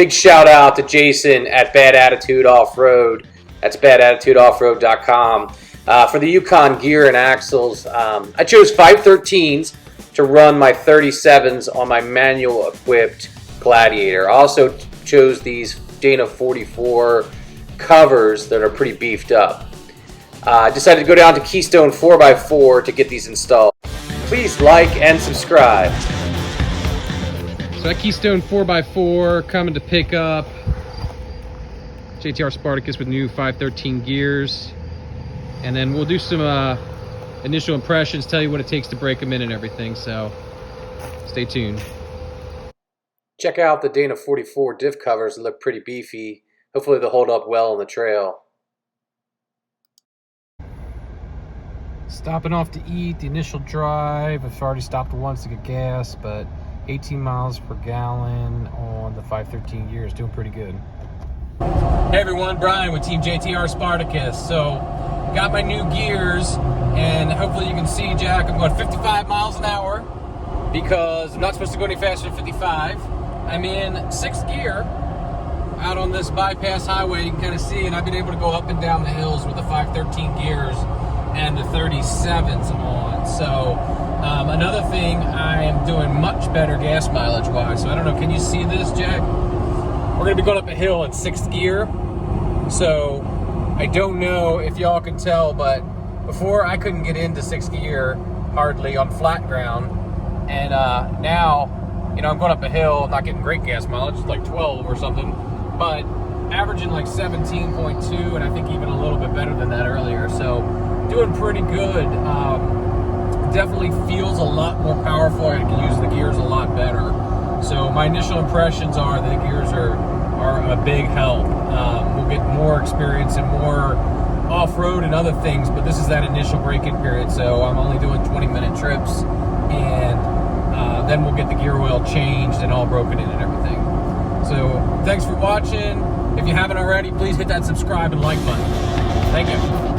big shout out to Jason at Bad Attitude Off-Road. That's badattitudeoffroad.com. For the Yukon gear and axles, I chose 513s to run my 37s on my manual equipped Gladiator. I also chose these Dana 44 covers that are pretty beefed up. I decided to go down to Keystone 4x4 to get these installed. Please like and subscribe. So that Keystone 4x4 coming to pick up JTR.Spartacus with new 513 gears. And then we'll do some initial impressions, tell you what it takes to break them in and everything. So stay tuned. Check out the Dana 44 diff covers. They look pretty beefy. Hopefully they'll hold up well on the trail. Stopping off to eat, the initial drive. I've already stopped once to get gas, but 18 miles per gallon on the 513 gears, doing pretty good. Hey everyone, Brian with Team JTR.Spartacus. So, got my new gears, and hopefully you can see, Jack, I'm going 55 miles an hour because I'm not supposed to go any faster than 55. I'm in 6th gear out on this bypass highway. You can kind of see, and I've been able to go up and down the hills with the 513 gears and the 37s on. So another thing, I am doing much better gas mileage wise. So I don't know, can you see this, Jack? We're gonna be going up a hill in 6th gear. So I don't know if y'all can tell, but before I couldn't get into 6th gear hardly on flat ground. And now, you know, I'm going up a hill, not getting great gas mileage, it's like 12 or something, but averaging like 17.2, and I think even a little bit better than that earlier. So doing pretty good. Definitely feels a lot more powerful. I can use the gears a lot better. So my initial impressions are the gears are a big help. We'll get more experience and more off-road and other things, but this is that initial break-in period. So I'm only doing 20-minute trips, and then we'll get the gear oil changed and all broken in and everything. So thanks for watching. If you haven't already, please hit that subscribe and like button. Thank you.